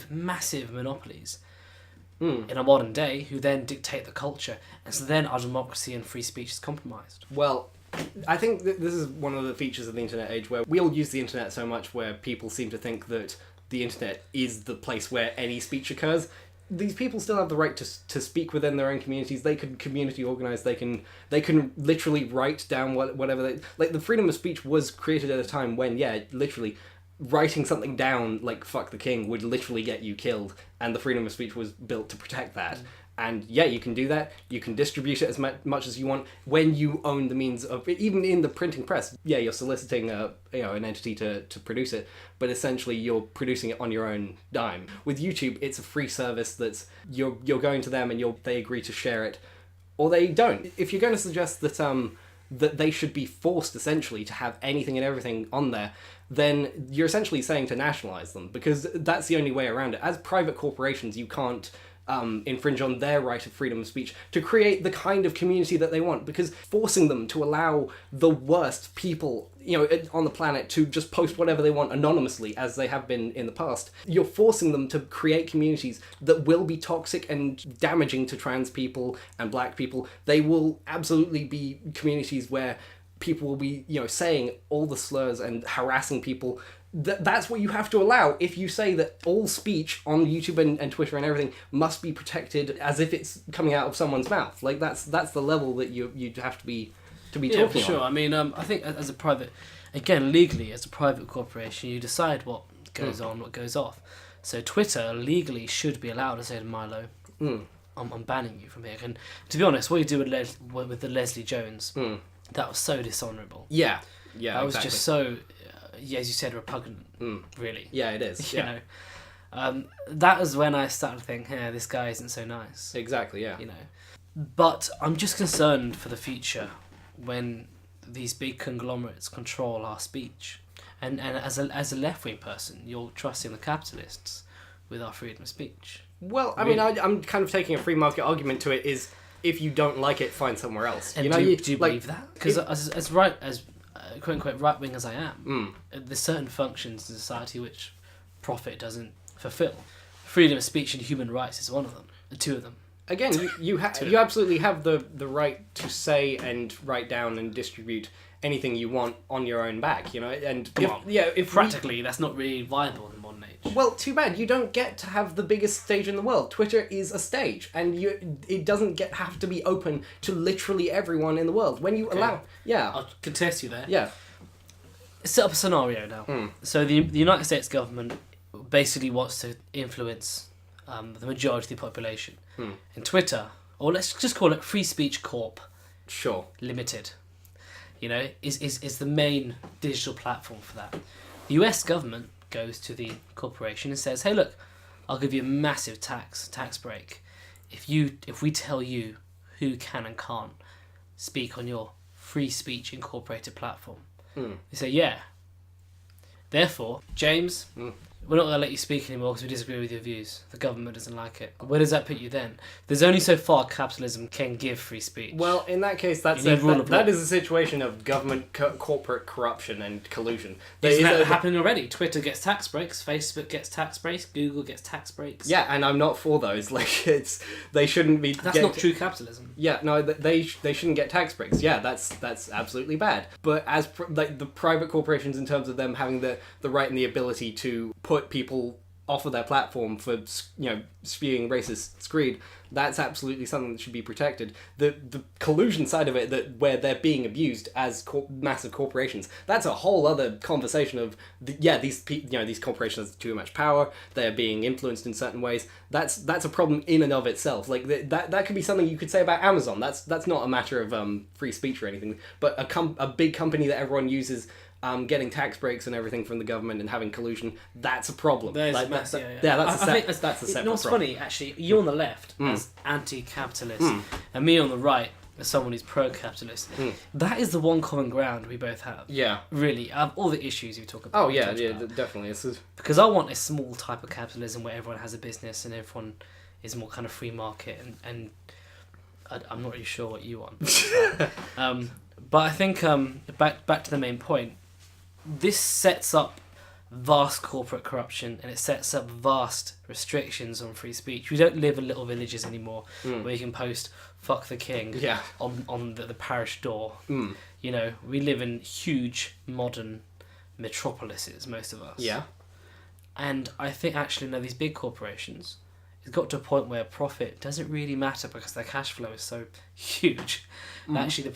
massive monopolies in a modern day who then dictate the culture, and so then our democracy and free speech is compromised. Well, I think that this is one of the features of the internet age where we all use the internet so much where people seem to think that the internet is the place where any speech occurs. These people still have the right to speak within their own communities. They can community organize. They can literally write down whatever they like. The freedom of speech was created at a time when, yeah, literally writing something down like "fuck the king" would literally get you killed, and the freedom of speech was built to protect that. And yeah, you can do that. You can distribute it as much as you want when you own the means of it. Even in the printing press, yeah, you're soliciting an entity to produce it, but essentially you're producing it on your own dime. With YouTube, it's a free service that's you're going to them and they agree to share it, or they don't. If you're going to suggest that that they should be forced essentially to have anything and everything on there, then you're essentially saying to nationalize them, because that's the only way around it. As private corporations, you can't infringe on their right of freedom of speech to create the kind of community that they want, because forcing them to allow the worst people on the planet to just post whatever they want anonymously, as they have been in the past, you're forcing them to create communities that will be toxic and damaging to trans people and black people. They will absolutely be communities where people will be saying all the slurs and harassing people. That's what you have to allow if you say that all speech on YouTube and Twitter and everything must be protected as if it's coming out of someone's mouth. Like that's the level that you have to be talking for sure. on. I mean, I think as a private, again, legally as a private corporation, you decide what goes on, what goes off. So Twitter legally should be allowed to say to Milo, I'm banning you from here. And to be honest, what you do with the Leslie Jones, that was so dishonourable. Yeah, that was just so. Yeah, as you said, repugnant. Really. Yeah, it is. You know, that was when I started to think, "Yeah, this guy isn't so nice." Exactly. Yeah. But I'm just concerned for the future when these big conglomerates control our speech, and as a left wing person, you're trusting the capitalists with our freedom of speech. Well, I mean, I'm kind of taking a free market argument to it. Is if you don't like it, find somewhere else. And do you believe that? Because as quote unquote right wing as I am, there's certain functions in society which profit doesn't fulfill. Freedom of speech and human rights is one of them. The two of them. Again, you absolutely have the right to say and write down and distribute anything you want on your own back. And if practically that's not really viable in modern age. Well, too bad. You don't get to have the biggest stage in the world. Twitter is a stage, and it doesn't have to be open to literally everyone in the world. When you allow... Yeah. I'll contest you there. Yeah. Set up a scenario now. So the United States government basically wants to influence the majority of the population. And Twitter, or let's just call it Free Speech Corp. Sure. Limited. Is the main digital platform for that. The US government goes to the corporation and says, "Hey, look, I'll give you a massive tax break if we tell you who can and can't speak on your free speech incorporated platform." They say, "Yeah. Therefore, James, we're not going to let you speak anymore because we disagree with your views. The government doesn't like it." Where does that put you then? There's only so far capitalism can give free speech. Well, in that case, that is a situation of government corporate corruption and collusion. Isn't that happening already? Twitter gets tax breaks, Facebook gets tax breaks, Google gets tax breaks. Yeah, and I'm not for those. They shouldn't be. That's not true capitalism. Yeah, no, they shouldn't get tax breaks. Yeah, that's absolutely bad. But as the private corporations, in terms of them having the right and the ability to put people off of their platform for spewing racist screed, that's absolutely something that should be protected. The collusion side of it, where they're being abused as massive corporations, that's a whole other conversation of these corporations have too much power, they're being influenced in certain ways. That's a problem in and of itself. Like that could be something you could say about Amazon. That's not a matter of free speech or anything, but a big company that everyone uses getting tax breaks and everything from the government and having collusion, that's a problem. That's a separate problem. What's funny, actually, you on the left as anti-capitalist and me on the right as someone who's pro-capitalist. That is the one common ground we both have. Yeah. Really, of all the issues you talk about. Oh, yeah, definitely. Because I want a small type of capitalism where everyone has a business and everyone is more kind of free market, and I'm not really sure what you want. But I think, back to the main point, this sets up vast corporate corruption and it sets up vast restrictions on free speech. We don't live in little villages anymore where you can post "fuck the king" on the parish door. You know, we live in huge modern metropolises, most of us. Yeah. And I think actually, these big corporations, it's got to a point where profit doesn't really matter because their cash flow is so huge. Actually,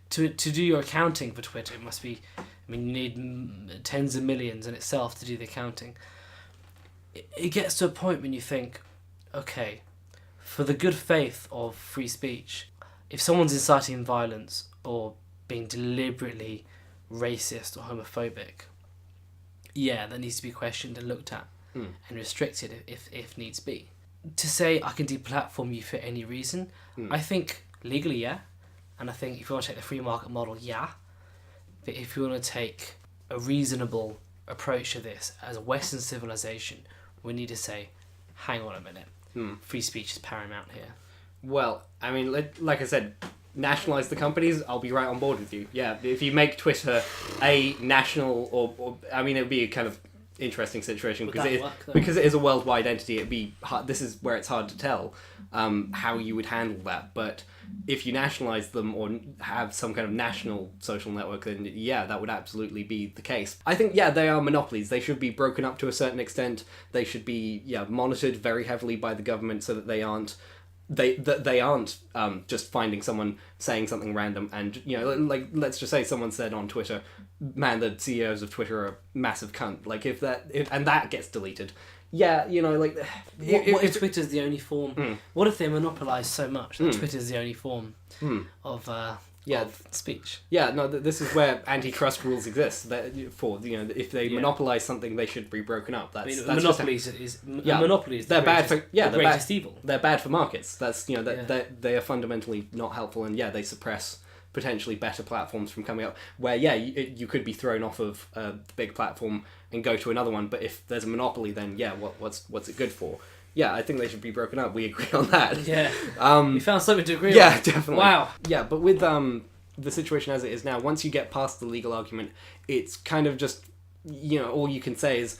to do your accounting for Twitter, it must be, you need tens of millions in itself to do the accounting. It gets to a point when you think, okay, for the good faith of free speech, if someone's inciting violence or being deliberately racist or homophobic, that needs to be questioned and looked at and restricted if needs be. To say I can deplatform you for any reason, I think legally, yeah. And I think if you want to take the free market model, yeah. But if you want to take a reasonable approach to this as a Western civilization, we need to say, hang on a minute, free speech is paramount here. Well, I mean, like I said, nationalize the companies, I'll be right on board with you. Yeah, if you make Twitter a national, or I mean, it would be a kind of interesting situation because it is a worldwide entity. It'd be hard, this is where it's hard to tell how you would handle that. But if you nationalize them or have some kind of national social network, then yeah, that would absolutely be the case. I think they are monopolies. They should be broken up to a certain extent. They should be monitored very heavily by the government so that they aren't just finding someone saying something random and like let's just say someone said on Twitter, man, the CEOs of Twitter are a massive cunt. Like if that gets deleted, if Twitter's the only form, what if they monopolise so much that Twitter's the only form of speech? This is where antitrust rules exist. If they monopolise something, they should be broken up. Monopolies is they're bad for the greatest evil. They're bad for markets. That's they are fundamentally not helpful, and they suppress potentially better platforms from coming up. Where you could be thrown off of a big platform and go to another one, but if there's a monopoly, then what's it good for? Yeah, I think they should be broken up. We agree on that. Yeah. We found something to agree on. Yeah, definitely. Wow. Yeah, but with the situation as it is now, once you get past the legal argument, it's kind of just, all you can say is,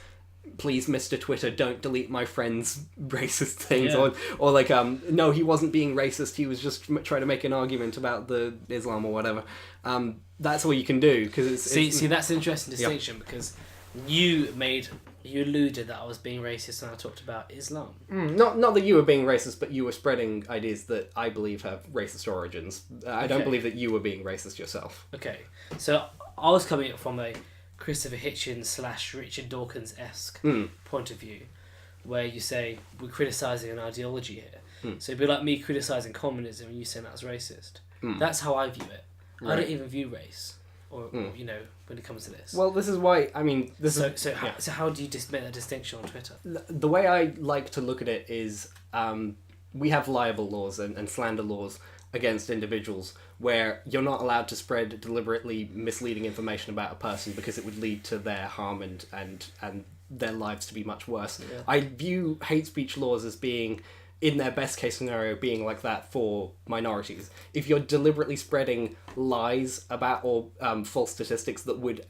please, Mr. Twitter, don't delete my friend's racist things. Yeah. Or like, no, he wasn't being racist. He was just trying to make an argument about the Islam or whatever. That's all you can do. Cause see, that's an interesting distinction because you alluded that I was being racist when I talked about Islam. Not that you were being racist, but you were spreading ideas that I believe have racist origins. I don't believe that you were being racist yourself. Okay, so I was coming from a Christopher Hitchens / Richard Dawkins-esque point of view, where you say we're criticising an ideology here. So it'd be like me criticising communism and you saying that's racist. That's how I view it. Right. I don't even view race. Or when it comes to this. Well, this is why, I mean... So how do you make that distinction on Twitter? The way I like to look at it is we have libel laws and slander laws against individuals where you're not allowed to spread deliberately misleading information about a person because it would lead to their harm and their lives to be much worse. Yeah. I view hate speech laws as being... in their best case scenario, being like that for minorities. If you're deliberately spreading lies about or false statistics that would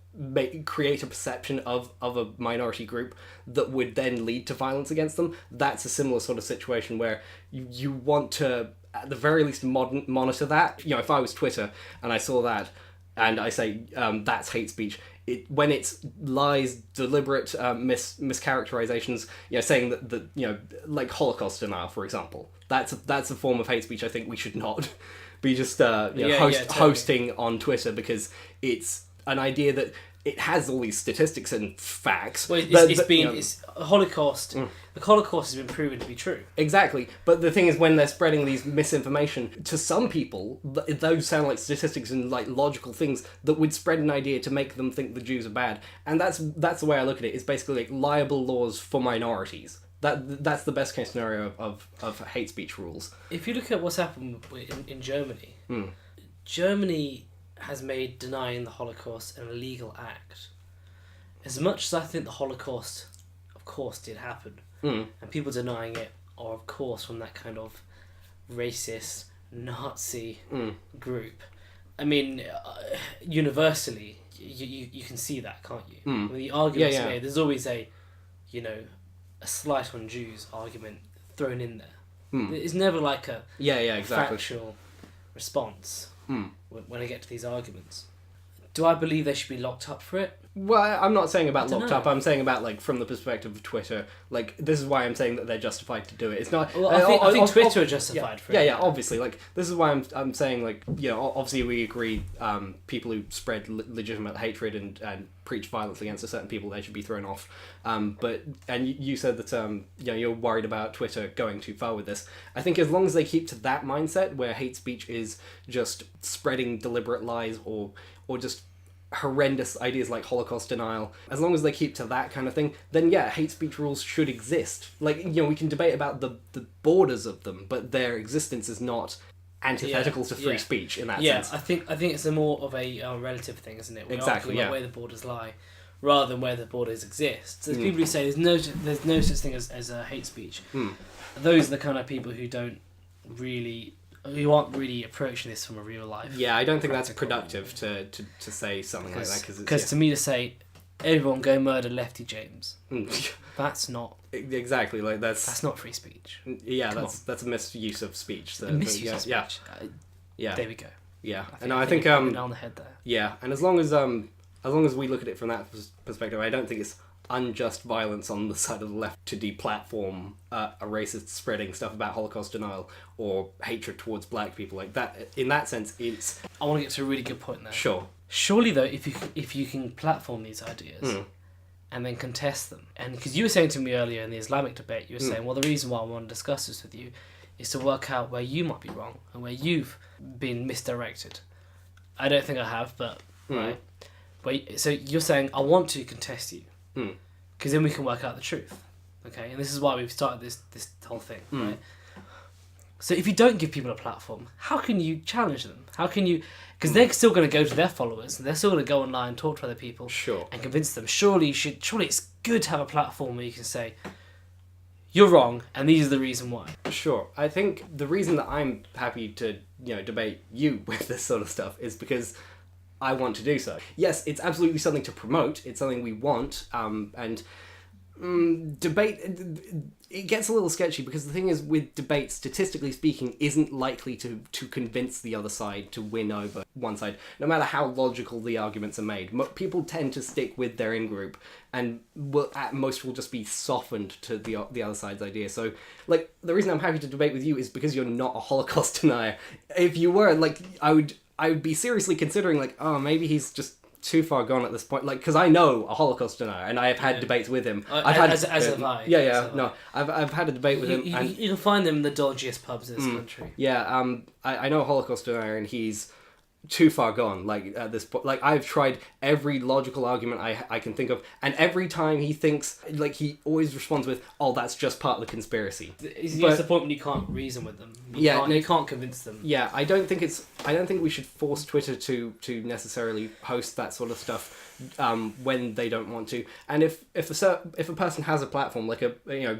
create a perception of a minority group that would then lead to violence against them, that's a similar sort of situation where you want to, at the very least, monitor that. If I was Twitter and I saw that and I say that's hate speech, when it's lies, deliberate mischaracterizations, saying that like Holocaust denial, for example, that's a form of hate speech. I think we should not be just hosting on Twitter because it's an idea that it has all these statistics and facts. Well, it's Holocaust. The Holocaust has been proven to be true. Exactly, but the thing is, when they're spreading these misinformation to some people, those sound like statistics and like logical things that would spread an idea to make them think the Jews are bad. And that's the way I look at it. It's basically like libel laws for minorities. That's the best case scenario of hate speech rules. If you look at what's happened in Germany, Germany has made denying the Holocaust an illegal act. As much as I think the Holocaust, of course, did happen, and people denying it are, of course, from that kind of racist Nazi group. I mean, universally, you can see that, can't you? When the argument's made, there's always a slight on Jews argument thrown in there. It's never like a exactly. factual response when I get to these arguments. Do I believe they should be locked up for it? Well, I'm not saying about locked know. up. I'm saying about, like, from the perspective of Twitter. Like, this is why I'm saying that they're justified to do it. It's not. Well, I think Twitter are justified for it. Yeah, obviously. Like, this is why I'm saying, like, you know, obviously we agree. People who spread legitimate hatred and preach violence against a certain people, they should be thrown off. But you said that you know, you're worried about Twitter going too far with this. I think as long as they keep to that mindset where hate speech is just spreading deliberate lies or just horrendous ideas like Holocaust denial, as long as they keep to that kind of thing, then yeah, hate speech rules should exist. Like, you know, we can debate about the borders of them, but their existence is not antithetical to free speech in that sense. Yeah, I think it's a more of a relative thing, isn't it? We're Exactly, arguing about where the borders lie, rather than where the borders exist. So there's people who say there's no such thing as hate speech. Those are the kind of people who aren't really approaching this from a real life. Yeah, I don't think that's productive to say something like that. Because to me to say, everyone go murder Lefty James, that's not... Exactly, like that's not free speech. Yeah, that's a misuse of speech. So, a misuse of speech. Yeah. There we go. Yeah, I think on the head there. Yeah, and as long as we look at it from that perspective, I don't think it's unjust violence on the side of the left to deplatform a racist spreading stuff about Holocaust denial or hatred towards black people like that. In that sense, it's... I want to get to a really good point there. Sure. Surely, though, if you can platform these ideas and then contest them, and because you were saying to me earlier in the Islamic debate, you were saying, well, the reason why I want to discuss this with you is to work out where you might be wrong and where you've been misdirected. I don't think I have, but right. But so you're saying I want to contest you. Because then we can work out the truth, okay? And this is why we've started this whole thing, right? So if you don't give people a platform, how can you challenge them? How can you... Because they're still going to go to their followers, and they're still going to go online and talk to other people, and convince them. Surely it's good to have a platform where you can say, you're wrong, and these are the reason why. Sure. I think the reason that I'm happy to, you know, debate you with this sort of stuff is because I want to do so. Yes, it's absolutely something to promote. It's something we want. And debate, it gets a little sketchy because the thing is, with debate, statistically speaking, isn't likely to convince the other side to win over one side, no matter how logical the arguments are made. People tend to stick with their in-group and at most will just be softened to the other side's idea. So, like, the reason I'm happy to debate with you is because you're not a Holocaust denier. If you were, like, I would be seriously considering, like, oh, maybe he's just too far gone at this point. Like, because I know a Holocaust denier, and I have had debates with him. I've had as have I. I've had a debate with him. And you can find them in the dodgiest pubs in this country. Yeah, I know a Holocaust denier, and he's too far gone. Like, at this point, like, I've tried every logical argument I can think of, and every time he thinks, like, he always responds with, "Oh, that's just part of the conspiracy." It's the point when you can't reason with them. You can't convince them. Yeah, I don't think we should force Twitter to necessarily post that sort of stuff when they don't want to. And if a person has a platform like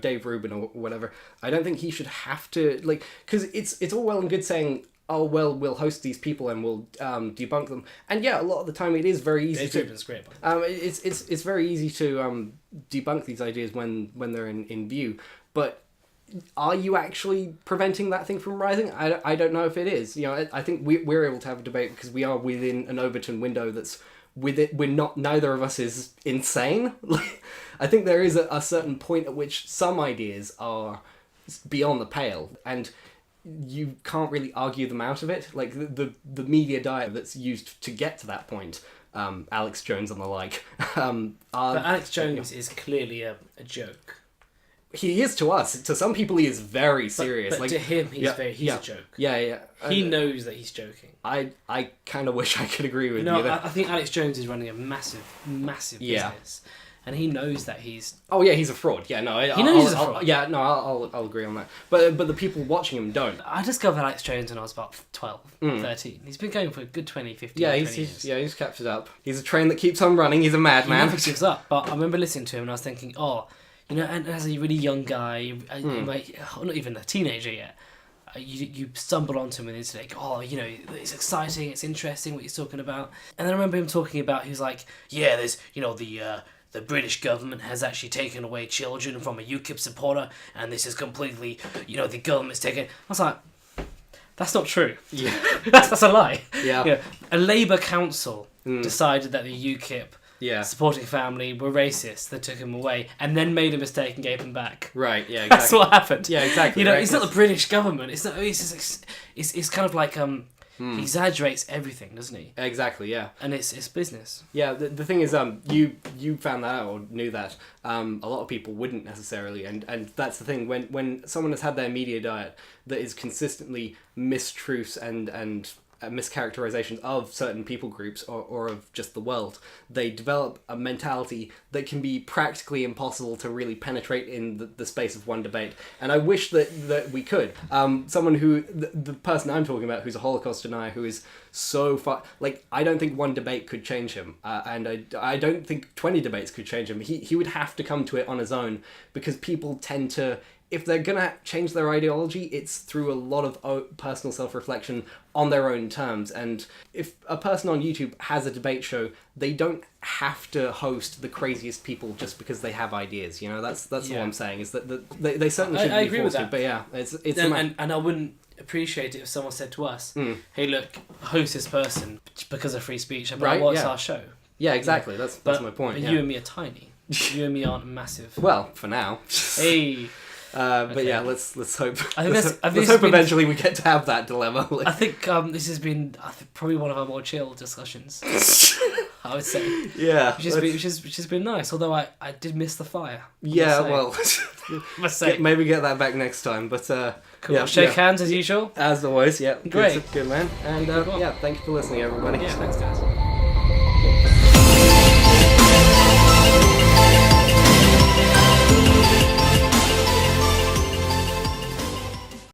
Dave Rubin or whatever, I don't think he should have to, like, because it's all well and good saying, oh, well, we'll host these people and we'll debunk them. And yeah, a lot of the time it is very easy to... Great. It's very easy to debunk these ideas when they're in view. But are you actually preventing that thing from rising? I don't know if it is. You know, I think we're able to have a debate because we are within an Overton window that's... neither of us is insane. I think there is a certain point at which some ideas are beyond the pale, and you can't really argue them out of it. Like, the media diet that's used to get to that point, Alex Jones and the like. But Alex Jones is clearly a joke. He is to us. To some people, he is very serious. But to him, he's a joke. Yeah. He knows that he's joking. I kind of wish I could agree with you. I think Alex Jones is running a massive business. And he knows that he's... Oh, yeah, he's a fraud. Yeah, no. He knows he's a fraud. I'll agree on that. But the people watching him don't. I discovered Alex Jones when I was about 12, 13. He's been going for a good 20, 15 years. He's kept it up. He's a train that keeps on running. He's a madman. He never gives up. But I remember listening to him and I was thinking, and as a really young guy, not even a teenager yet, you stumble onto him on the internet, it's exciting, it's interesting what he's talking about. And then I remember him talking about, he was like, yeah, there's, the British government has actually taken away children from a UKIP supporter, and this is completely, the government's taken... I was like, That's not true. Yeah. That's a lie. Yeah. You know, a Labour council decided that the UKIP supporting family were racist. They took him away and then made a mistake and gave him back. Right. Yeah. Exactly. That's what happened. Yeah. Exactly. You know, right? it's not the British government. It's not. It's just, it's kind of like he exaggerates everything, doesn't he? Exactly. Yeah. And it's business. Yeah. The thing is, you found that out or knew that. A lot of people wouldn't necessarily, and that's the thing. When someone has had their media diet that is consistently mistruths and mischaracterizations of certain people groups or of just the world, they develop a mentality that can be practically impossible to really penetrate in the space of one debate. And I wish that we could. Someone who, the person I'm talking about, who's a Holocaust denier, who is so far, like, I don't think one debate could change him. And I don't think 20 debates could change him. He would have to come to it on his own, because people tend to, if they're going to change their ideology, it's through a lot of personal self-reflection on their own terms. And if a person on YouTube has a debate show, they don't have to host the craziest people just because they have ideas. You know, that's what I'm saying, is that they certainly shouldn't I be agree forced with that. to. But yeah, it's and I wouldn't appreciate it if someone said to us, "Hey, look, host this person because of free speech." But Right, what's yeah. our show? Yeah, exactly. That's my point. But Yeah. you and me are tiny. You and me aren't massive. Well, for now. Hey. But Okay. yeah, let's hope. I think Let's this has hope been- eventually we get to have that dilemma. Like, I think this has been probably one of our more chill discussions. I would say, yeah, which has been nice. Although I did miss the fire. yeah. Must say. Maybe get that back next time. But Cool. yeah, Shake hands as usual. as always. Yeah, Great. good man. And Good one. yeah, thank you for listening, everybody. Yeah, thanks guys.